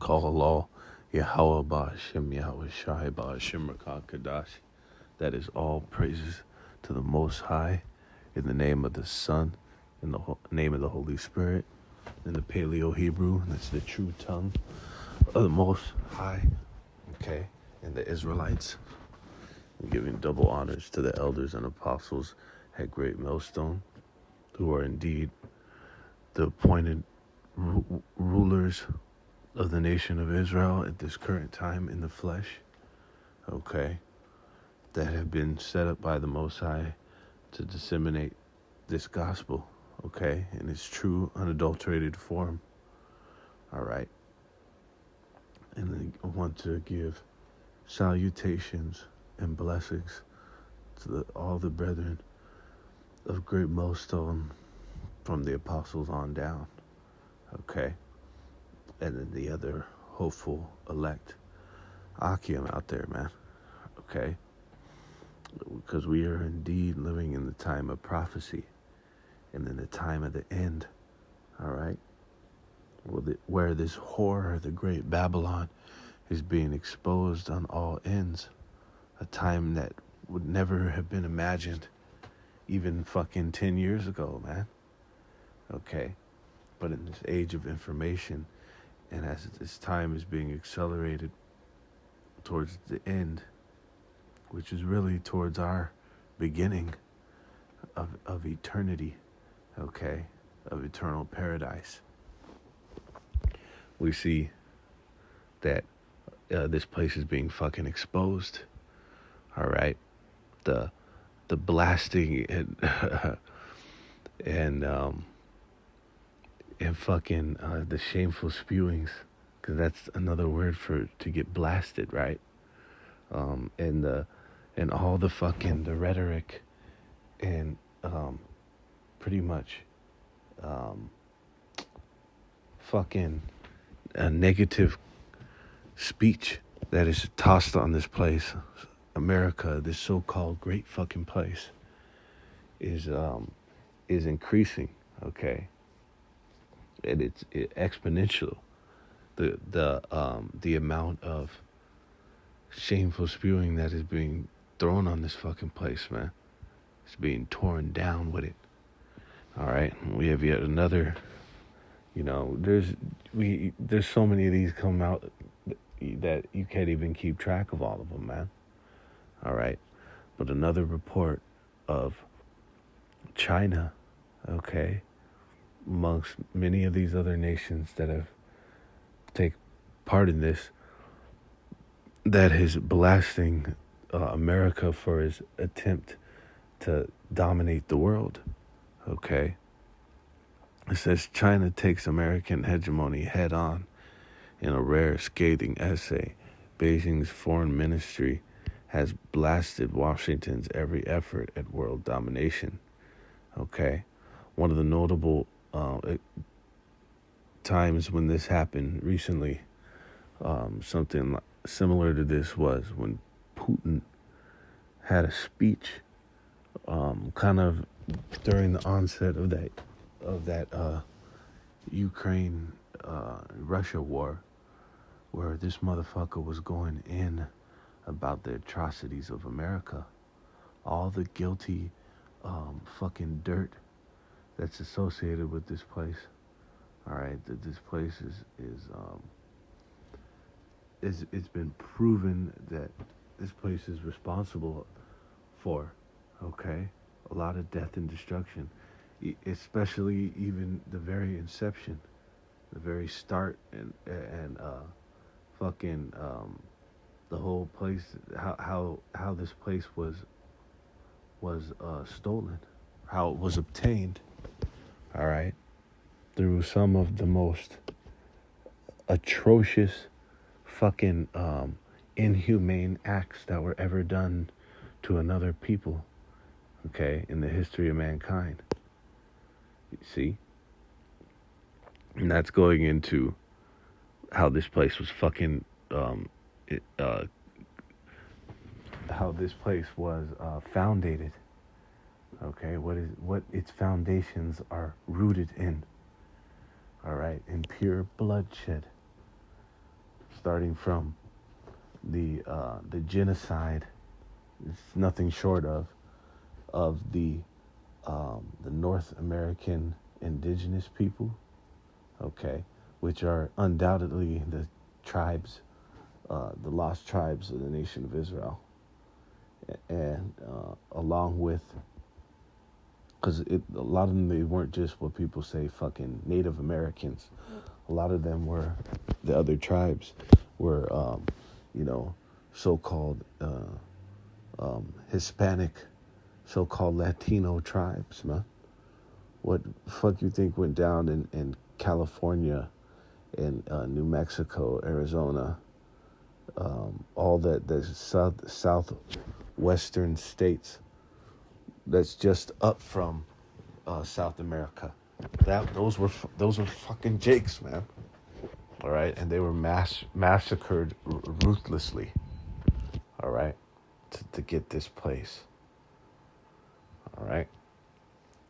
call Allah, Yahweh Ba'ashem, Yahweh Shai Ba'ashem Rakah Kadash. That is all praises to the Most High, in the name of the Son, in the name of the Holy Spirit, in the Paleo Hebrew, that's the true tongue of the Most High, okay, and the Israelites. I'm giving double honors to the elders and apostles at Great Millstone, who are indeed the appointed rulers of the nation of Israel at this current time in the flesh, okay, that have been set up by the Most High to disseminate this gospel, okay, in its true, unadulterated form, all right. And then I want to give salutations and blessings to all the brethren of Great Millstone from the apostles on down, okay, and then the other hopeful elect Akim out there, man, okay, because we are indeed living in the time of prophecy and in the time of the end, all right, where this horror, the great Babylon, is being exposed on all ends, a time that would never have been imagined even fucking 10 years ago, man, okay, but in this age of information, and as this time is being accelerated towards the end, which is really towards our beginning of eternity, okay, of eternal paradise, we see that this place is being fucking exposed, all right? The blasting and fucking the shameful spewings, because that's another word for to get blasted, right? And all the fucking the rhetoric and pretty much fucking a negative speech that is tossed on this place, America, this so-called great fucking place, is increasing, okay, and it's exponential. The amount of shameful spewing that is being thrown on this fucking place, man, it's being torn down with it. All right, we have yet another. You know, there's so many of these come out that you can't even keep track of all of them, man. All right, but another report of China, okay, amongst many of these other nations that have take part in this, that is blasting America for his attempt to dominate the world, okay. It says China takes American hegemony head on in a rare scathing essay. Beijing's foreign ministry has blasted Washington's every effort at world domination. Okay, one of the notable times when this happened recently, something similar to this was when Putin had a speech, kind of during the onset of that Ukraine Russia war, where this motherfucker was going in about the atrocities of America, all the guilty fucking dirt that's associated with this place. All right, that this place is it's been proven that this place is responsible for, okay, a lot of death and destruction, especially even the very inception, the very start, and fucking the whole place, how this place was stolen, how it was obtained, all right, through some of the most atrocious fucking inhumane acts that were ever done to another people, okay, in the history of mankind. You see? And that's going into how this place was fucking how this place was founded, okay, what its foundations are rooted in, all right, in pure bloodshed, starting from the genocide. It's nothing short of the North American indigenous people, okay, which are undoubtedly the tribes, the lost tribes of the nation of Israel, and along with, because a lot of them, they weren't just what people say fucking Native Americans. A lot of them were the other tribes, were you know, so-called Hispanic, so-called Latino tribes, man. What the fuck you think went down in California, in New Mexico, Arizona, all the southwestern states that's just up from South America. Those were fucking Jakes, man. All right, and they were massacred ruthlessly. All right, to get this place. All right,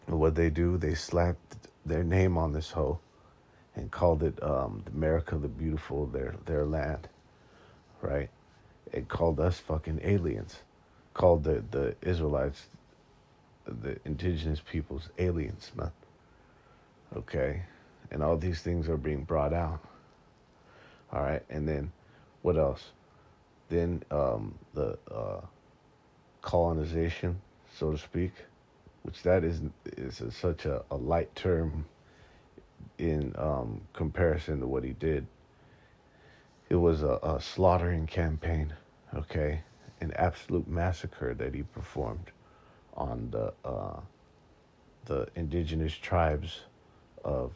and what they do, they slapped their name on this hoe and called it America the Beautiful, their land. Right, it called us fucking aliens. Called the Israelites, the indigenous peoples, aliens, man. Okay, and all these things are being brought out. All right, and then what else? Then the colonization, so to speak, which that is such a light term in comparison to what he did. It was a slaughtering campaign, okay, an absolute massacre that he performed on the indigenous tribes of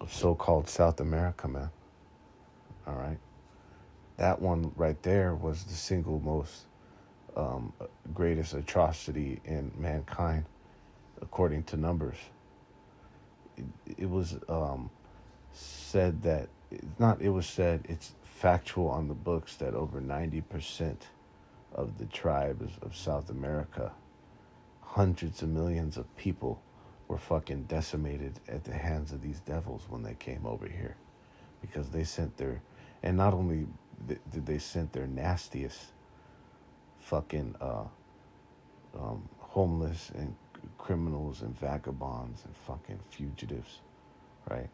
so-called South America, man. All right, that one right there was the single most greatest atrocity in mankind, according to numbers. It was said that it's not. It was said, it's factual on the books, that over 90% of the tribes of South America, hundreds of millions of people, were fucking decimated at the hands of these devils when they came over here, because they sent their, and not only did they send their nastiest fucking homeless and criminals and vagabonds and fucking fugitives, right?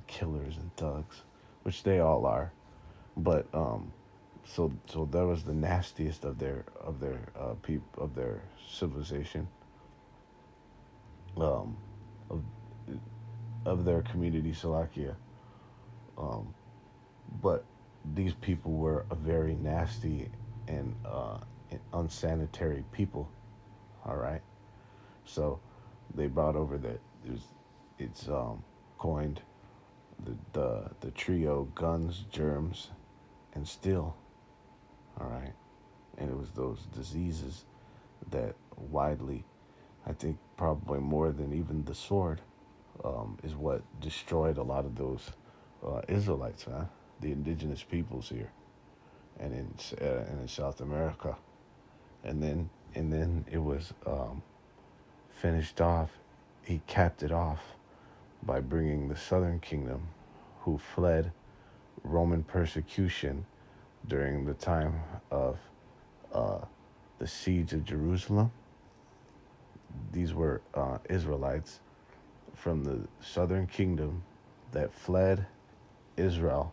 Killers and thugs, which they all are, but so that was the nastiest of their of their civilization, of their community, Salakia. But these people were a very nasty and unsanitary people. All right, so they brought over that it's coined the trio guns, germs, and steel. All right, and it was those diseases that widely, I think probably more than even the sword, is what destroyed a lot of those Israelites, man, the indigenous peoples here, and in South America, and then it was finished off. He capped it off by bringing the Southern Kingdom, who fled Roman persecution during the time of the siege of Jerusalem. These were Israelites from the Southern Kingdom that fled Israel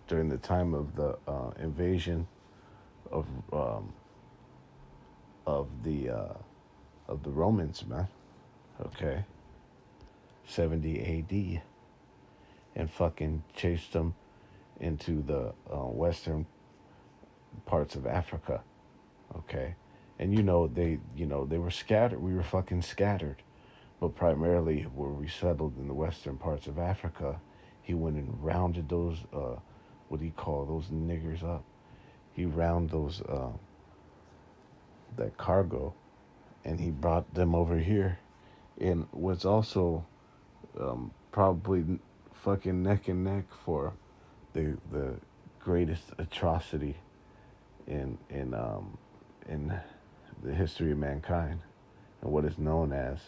during the time of the invasion of of the uh, of the Romans, man. Okay, 70 A.D. and fucking chased them into the western parts of Africa. Okay, and they were scattered. We were fucking scattered, but primarily where we settled in the western parts of Africa. He went and rounded those what do you call those niggers up? He round those that cargo, and he brought them over here. And what's also probably fucking neck and neck for the greatest atrocity in the history of mankind, and what is known as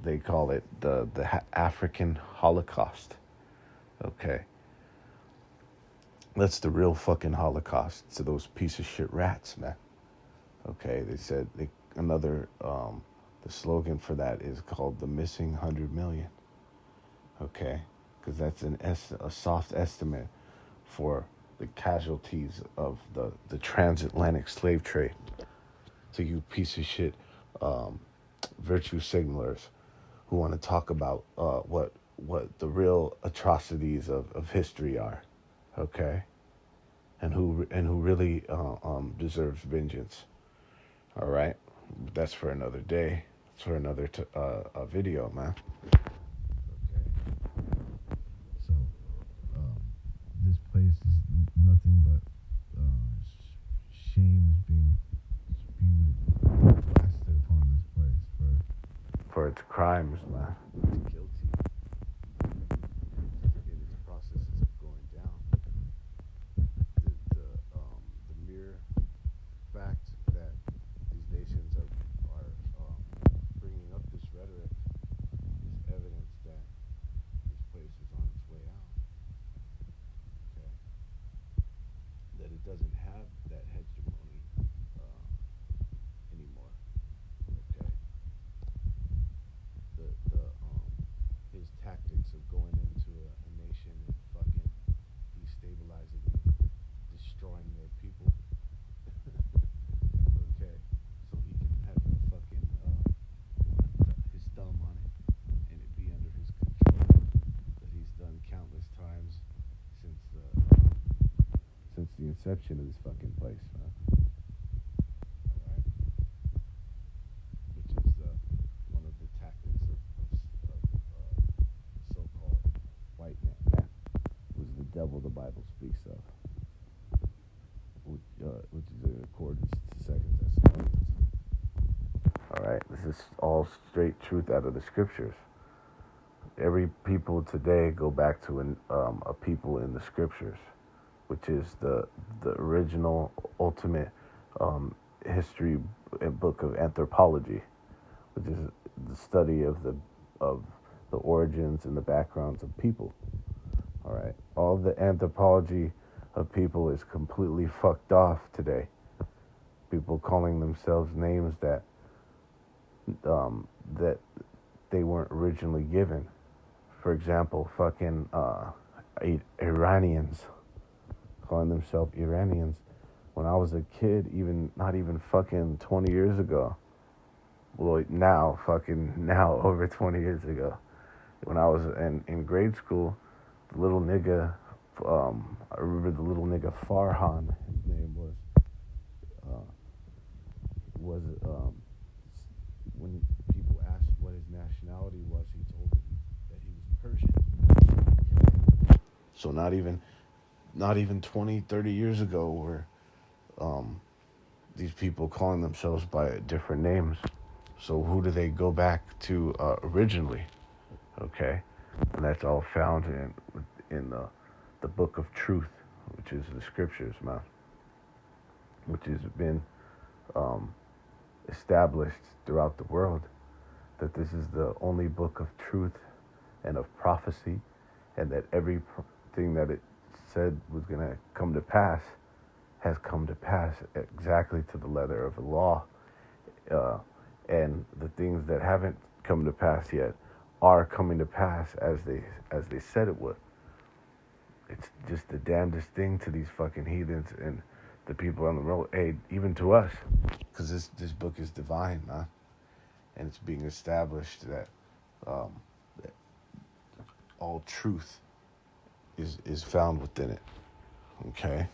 they call it the African Holocaust. Okay, That's the real fucking Holocaust to those piece of shit rats, man. Okay, they said the slogan for that is called the missing 100 million. Okay, because that's a soft estimate for the casualties of the transatlantic slave trade. So you piece of shit virtue signalers who want to talk about what the real atrocities of history are, okay, and who really deserves vengeance. All right, that's for another day. It's for another video, man. So this place is nothing but shame is being spewed, blasted upon this place for its crimes, man. It's guilty in its processes of going down. The mere fact that these nations are bringing up this rhetoric is evidence that this place is on its way out. Okay, that it doesn't have that hegemony anymore. Okay, his tactics of going into a nation and fucking destabilizing it, destroying their people. Okay, so he can have a fucking his thumb on it and it be under his control. That he's done countless times since the inception of this fucking place, man. All right, which is one of the tactics of so-called white man, who's the devil the Bible speaks of, which is in accordance to Second Thessalonians. All right, this is all straight truth out of the scriptures. Every people today go back to a people in the scriptures, which is the original ultimate history book of anthropology, which is the study of the origins and the backgrounds of people. All right, all the anthropology of people is completely fucked off today. People calling themselves names that they weren't originally given. For example, fucking Iranians, calling themselves Iranians. When I was a kid, not even fucking 20 years ago. Well, now over 20 years ago. When I was in grade school, the little nigga, I remember the little nigga Farhan, his name was when people asked what his nationality was, he told them that he was Persian. So not even 20, 30 years ago were these people calling themselves by different names. So who do they go back to originally? Okay, and that's all found in the book of truth, which is the scriptures, man, which has been established throughout the world, that this is the only book of truth and of prophecy, and that everything that it said was going to come to pass has come to pass exactly to the letter of the law, and the things that haven't come to pass yet are coming to pass as they said it would. It's just the damnedest thing to these fucking heathens and the people on the road, even to us, because this book is divine, man, and it's being established that all truth is found within it. Okay,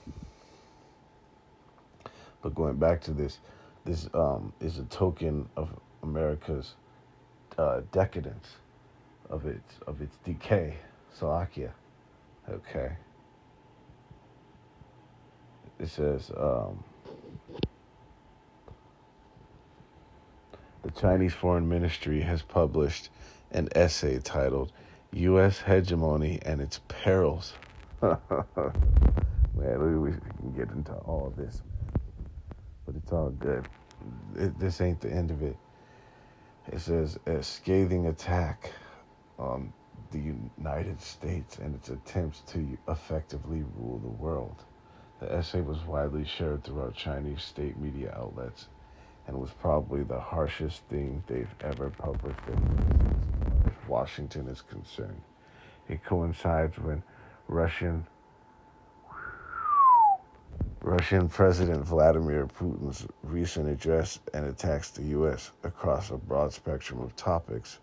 but going back to this is a token of America's decadence, of its decay, Salakia. Okay. It says, the Chinese Foreign Ministry has published an essay titled U.S. Hegemony and Its Perils. Man, we can get into all of this, man. But it's all good. This ain't the end of it. It says, a scathing attack on the United States and its attempts to effectively rule the world. The essay was widely shared throughout Chinese state media outlets and was probably the harshest thing they've ever published as far as Washington is concerned. It coincides when Russian President Vladimir Putin's recent address and attacks the U.S. across a broad spectrum of topics,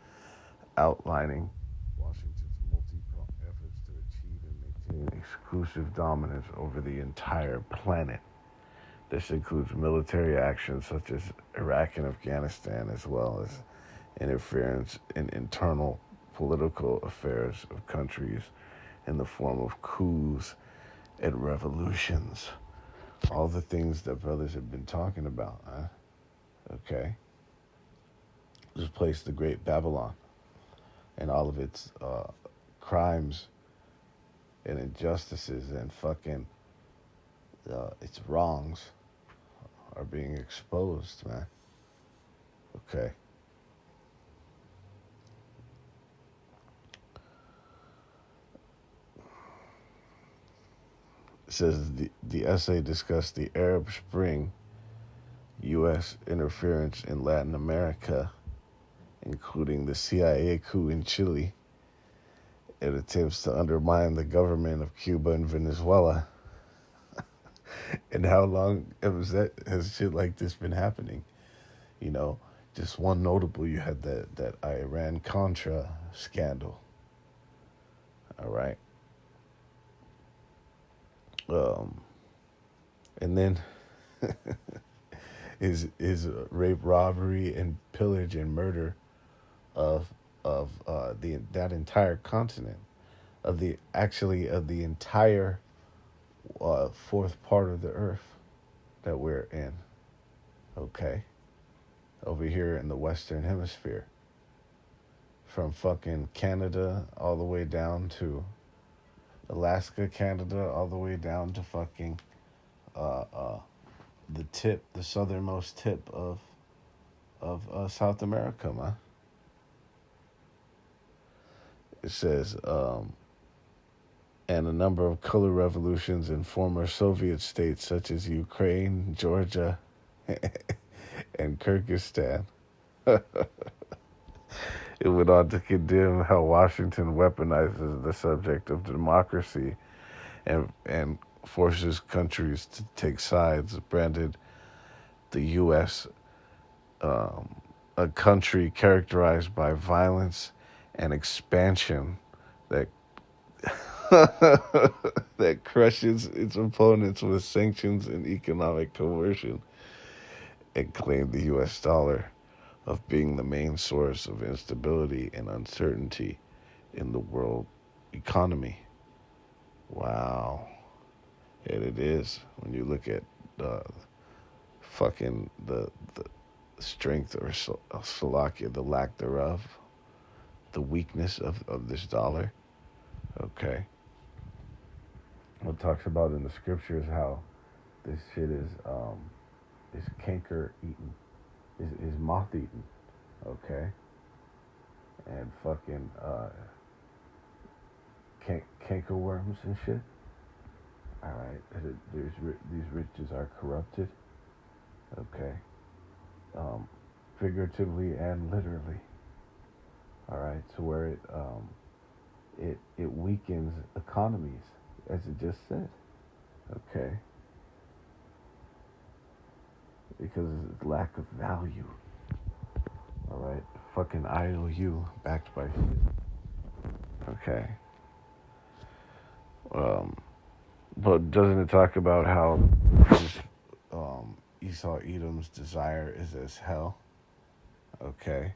outlining Washington's multi-pronged efforts to achieve and maintain exclusive dominance over the entire planet. This includes military actions such as Iraq and Afghanistan, as well as interference in internal political affairs of countries in the form of coups and revolutions. All the things that brothers have been talking about, huh? Okay. This place, the Great Babylon, and all of its crimes and injustices and fucking its wrongs are being exposed, man. Okay. It says the essay discussed the Arab Spring, U.S. interference in Latin America, including the CIA coup in Chile, and attempts to undermine the government of Cuba and Venezuela. And how long has shit like this been happening? You know, just one notable, you had that Iran-Contra scandal. All right. And then is rape, robbery, and pillage and murder of that entire continent, of the entire fourth part of the earth that we're in. Okay, over here in the Western Hemisphere, from fucking Canada all the way down to Alaska, Canada, all the way down to fucking the southernmost tip of South America, man. It says, and a number of color revolutions in former Soviet states such as Ukraine, Georgia, and Kyrgyzstan. It went on to condemn how Washington weaponizes the subject of democracy and forces countries to take sides, branded the U.S. A country characterized by violence and expansion that that crushes its opponents with sanctions and economic coercion, and claimed the U.S. dollar of being the main source of instability and uncertainty in the world economy. Wow. And it is, when you look at the strength or Slovakia, the lack thereof, the weakness of this dollar. Okay. It talks about in the scriptures how this shit is canker eaten, is moth eaten. Okay. And fucking canker worms and shit. All right. These riches are corrupted. Okay. Figuratively and literally. All right. So where it weakens economies, as it just said. Okay. Because of lack of value. All right. Fucking IOU backed by shit. Okay. But doesn't it talk about how Esau Edom's desire is as hell? Okay.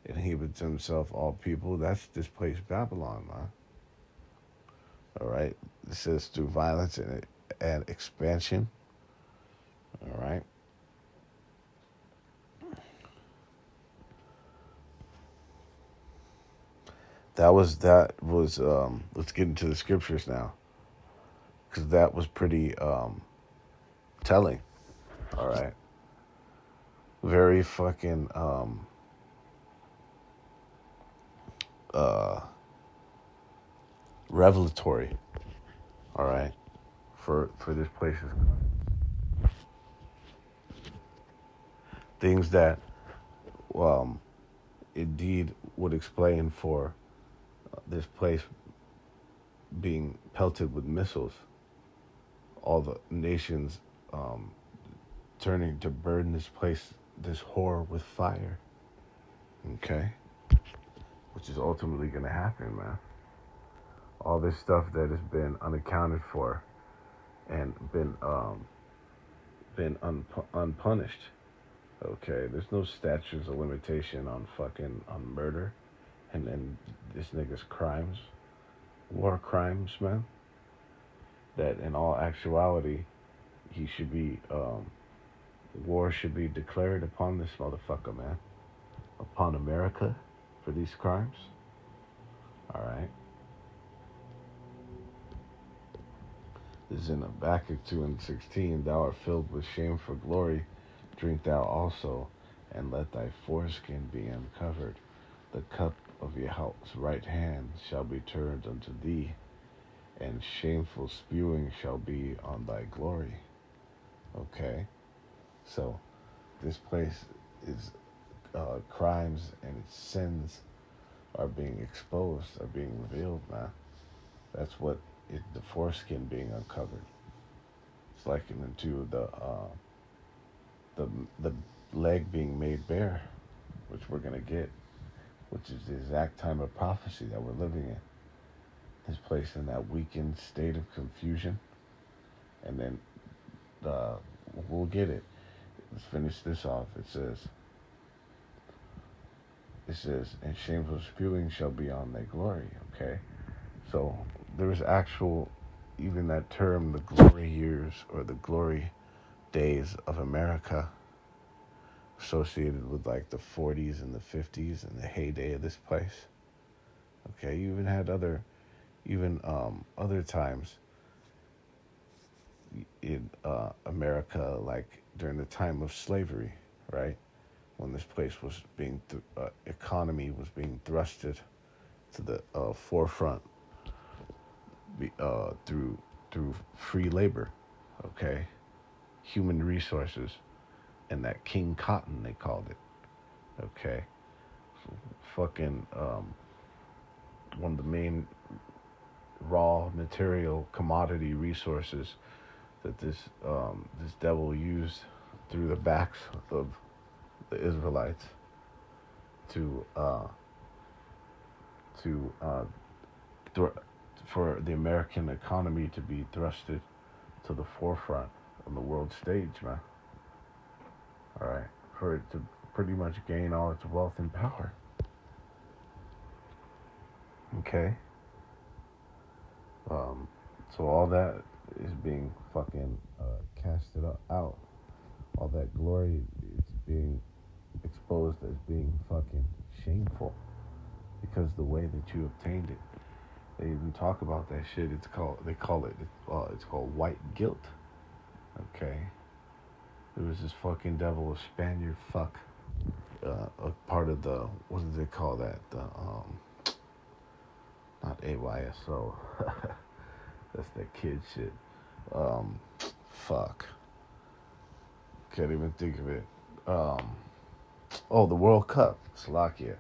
Inhibits himself all people. That's displaced Babylon, man. All right. It says through violence and expansion. All right. That was let's get into the scriptures now, because that was pretty telling. All right. Very fucking revelatory, all right, for this place's things that indeed would explain for this place being pelted with missiles, all the nations turning to burn this place, this whore, with fire. Okay? Which is ultimately going to happen, man. All this stuff that has been unaccounted for and been unpunished. Okay? There's no statutes of limitation on murder and this nigga's crimes, war crimes, man. That in all actuality, he should be, war should be declared upon this motherfucker, man. Upon America for these crimes. Alright. This is in Habakkuk 2 and 16. Thou art filled with shame for glory. Drink thou also, and let thy foreskin be uncovered. The cup of Yahweh's right hand shall be turned unto thee, and shameful spewing shall be on thy glory. Okay? So, this place is crimes and its sins are being exposed, are being revealed, man. That's what the foreskin being uncovered. It's likened into the leg being made bare, which we're gonna get, which is the exact time of prophecy that we're living in. This place in that weakened state of confusion, and then we'll get it. Let's finish this off. It says, and shameful spewing shall be on thy glory. Okay, so there is actual, even that term, the glory years or the glory days of America, associated with like the 40s and the 50s and the heyday of this place. Okay, you even had other times in America, like during the time of slavery, right? When this place was being, economy was being thrusted to the forefront through free labor, okay? Human resources, and that King Cotton, they called it, okay? So fucking one of the main raw material commodity resources that this devil used through the backs of the Israelites for the American economy to be thrusted to the forefront on the world stage, man. All right, for it to pretty much gain all its wealth and power. Okay. So all that is being fucking casted out. All that glory, it's being exposed as being fucking shameful because the way that you obtained it. They even talk about that shit. It's called white guilt. Okay. There was this fucking devil, a Spaniard fuck, a part of the, what do they call that? The not AYSO. That's that kid shit. Fuck. Can't even think of it. The World Cup, Slovakia.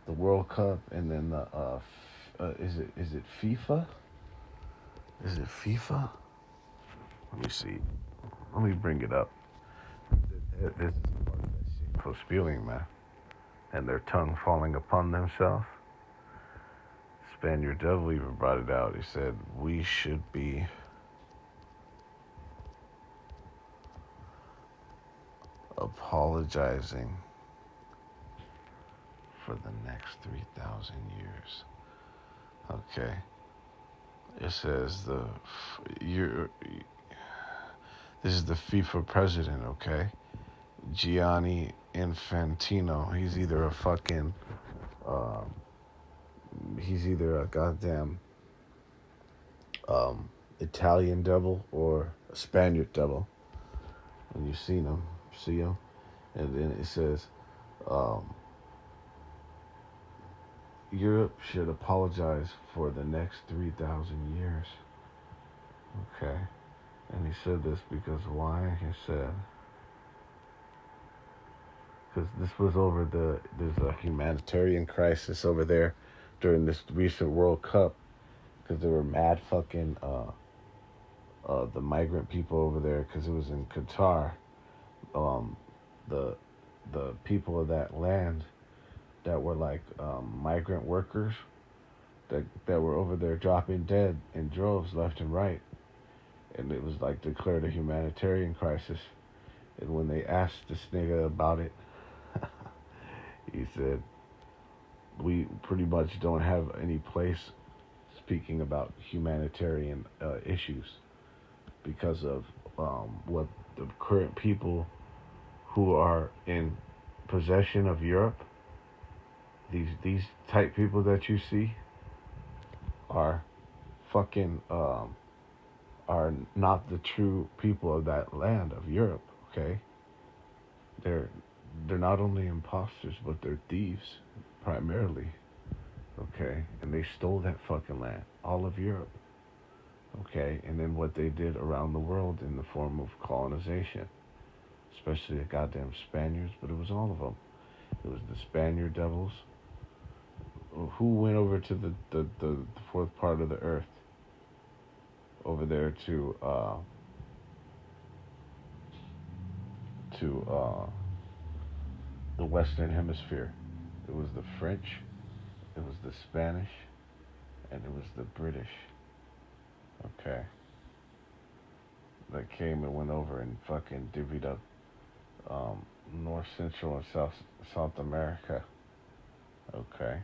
The World Cup, and then the is it FIFA? Is it FIFA? Let me see. Let me bring it up. This is part of that shameful spewing, man, and their tongue falling upon themselves. Spaniard devil even brought it out. He said we should be apologizing for the next 3,000 years. Okay. It says this is the FIFA president, okay? Gianni Infantino. He's either a fucking he's either a goddamn Italian devil or a Spaniard devil. And you've seen him, see him, and then it says Europe should apologize for the next 3,000 years. Okay. And he said this because why? He said, because this was there's a humanitarian crisis over there during this recent World Cup because there were mad fucking, the migrant people over there because it was in Qatar. Um, the, the people of that land that were like, migrant workers that were over there dropping dead in droves left and right. And it was like declared a humanitarian crisis. And when they asked this nigga about it, he said, we pretty much don't have any place speaking about humanitarian issues because of what the current people who are in possession of Europe, these type people that you see, are fucking are not the true people of that land of Europe. Okay, they're they're not only imposters but they're thieves primarily. Okay, and they stole that fucking land, all of Europe. Okay, and then what they did around the world in the form of colonization, especially the goddamn Spaniards, but it was all of them. It was the Spaniard devils who went over to the fourth part of the earth over there to the Western Hemisphere. It was the French, it was the Spanish, and it was the British. Okay, that came and went over and fucking divvied up North Central and South America. Okay.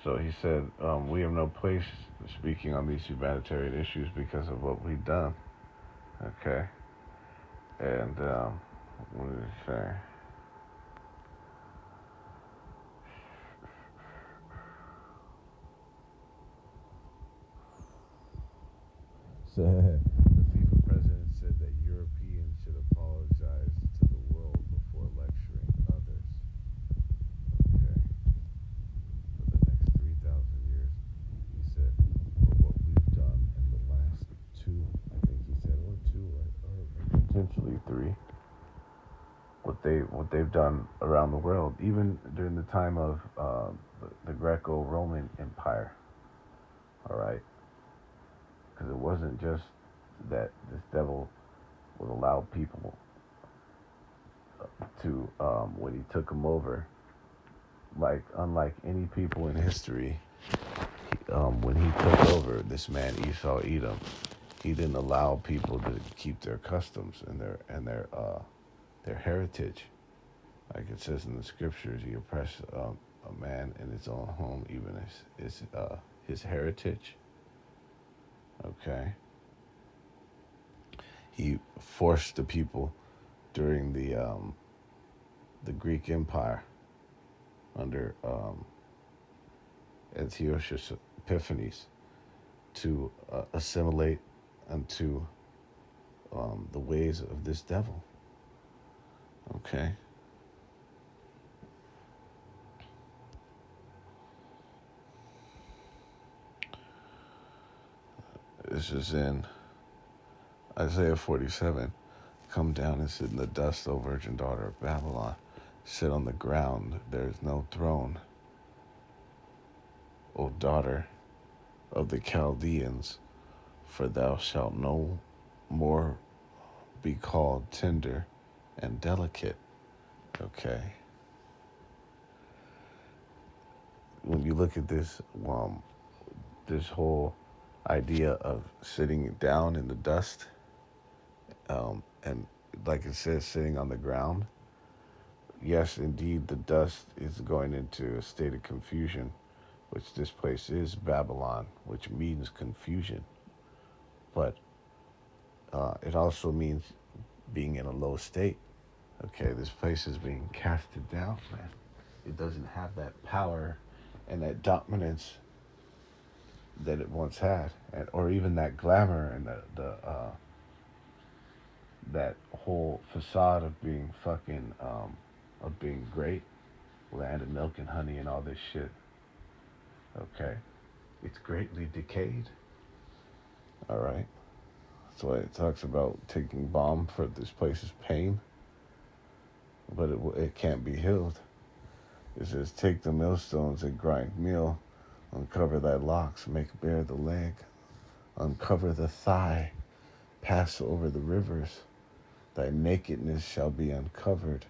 So he said, we have no place speaking on these humanitarian issues because of what we've done. Okay. And what did he say? So the FIFA president said that Europeans should apologize to the world before lecturing others. Okay. For the next 3,000 years, he said, for what we've done in the last two, I think he said, or two, or potentially three. What they've done around the world, even during the time of the Greco-Roman Empire. All right, because it wasn't just that this devil would allow people to, when he took them over, like unlike any people in history, when he took over, this man Esau Edom, he didn't allow people to keep their customs and their heritage. Like it says in the scriptures, he oppressed a man in his own home, even his heritage. Okay. He forced the people during the Greek Empire under Antiochus Epiphanes to assimilate unto the ways of this devil. Okay. This is in Isaiah 47. Come down and sit in the dust, O virgin daughter of Babylon. Sit on the ground, there is no throne. O daughter of the Chaldeans, for thou shalt no more be called tender and delicate. Okay. When you look at this, this whole idea of sitting down in the dust, and like it says, sitting on the ground. Yes, indeed, the dust is going into a state of confusion, which this place is Babylon, which means confusion. But it also means being in a low state. Okay, this place is being casted down, man. It doesn't have that power and that dominance that it once had, or even that glamour and that whole facade of being fucking of being great, land of milk and honey and all this shit. Okay, it's greatly decayed. All right. That's why it talks about taking balm for this place's pain, but it can't be healed. It says, take the millstones and grind meal, uncover thy locks, make bare the leg, uncover the thigh, pass over the rivers. Thy nakedness shall be uncovered,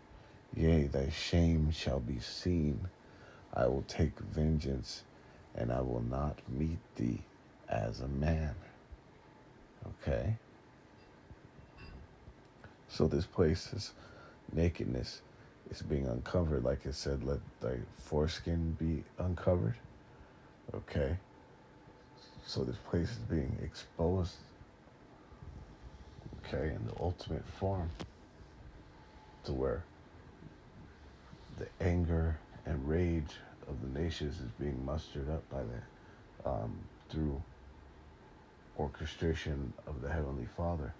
yea, thy shame shall be seen. I will take vengeance, and I will not meet thee as a man. Okay? So this place's nakedness is being uncovered. Like it said, let thy foreskin be uncovered. Okay? So this place is being exposed. Okay, in the ultimate form. To where the anger and rage of the nations is being mustered up by the through orchestration of the Heavenly Father,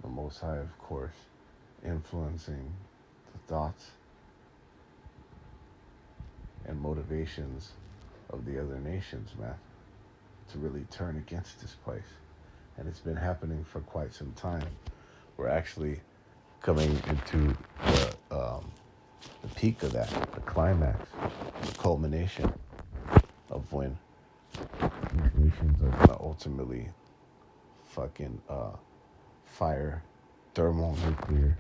the Most High, of course, influencing the thoughts and motivations of the other nations, man, to really turn against this place. And it's been happening for quite some time. We're actually coming into the peak of that, the climax, the culmination of when these nations are going to ultimately fucking fire thermonuclear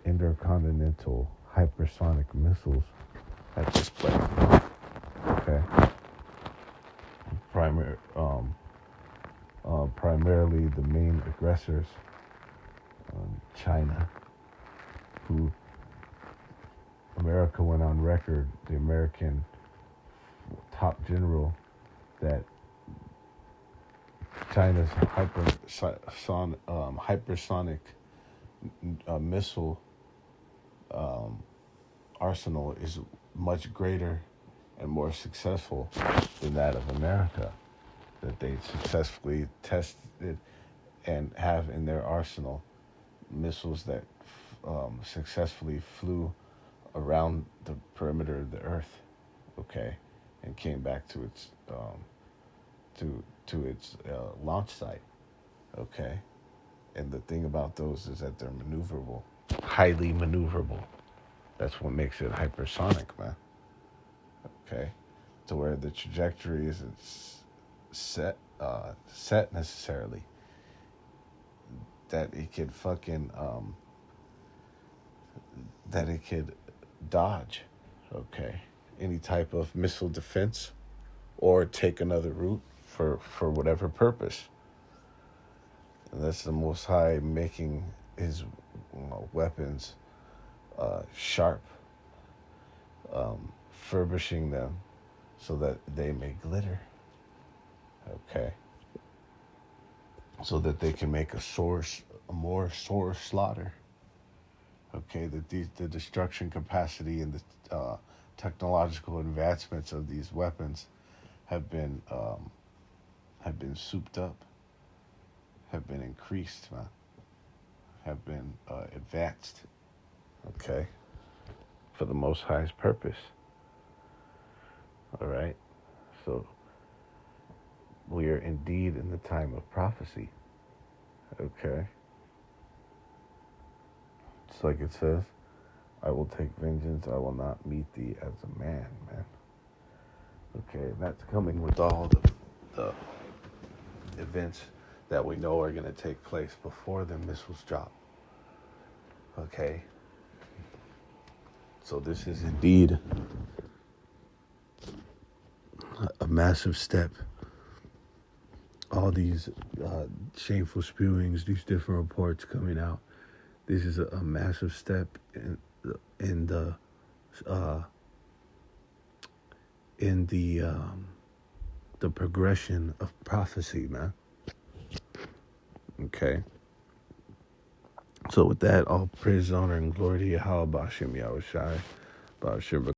intercontinental hypersonic missiles at this place. Okay. Primarily the main aggressors, China, who America went on record, the American top general, that China's hypersonic missile arsenal is much greater and more successful than that of America, that they successfully tested and have in their arsenal missiles that successfully flew around the perimeter of the Earth, okay, and came back to its to its launch site, okay. And the thing about those is that they're maneuverable, highly maneuverable. That's what makes it hypersonic, man. Okay, to where the trajectory isn't set necessarily. That it could fucking that it could dodge, okay, any type of missile defense, or take another route for whatever purpose. And that's the Most High making his weapons sharp, furbishing them so that they may glitter, okay, so that they can make a more sore slaughter. Okay, the destruction capacity and the technological advancements of these weapons have been souped up, have been increased, man, have been advanced. Okay, for the Most High's purpose. All right, so we are indeed in the time of prophecy. Okay. It's like it says, I will take vengeance, I will not meet thee as a man, man. Okay, and that's coming with all the events that we know are going to take place before the missiles drop. Okay. So this is indeed a massive step. All these shameful spewings, these different reports coming out. This is a massive step in the progression of prophecy, man. Okay. So with that, all praise, honor, and glory to Yahweh Bashim Yahushai, Bashim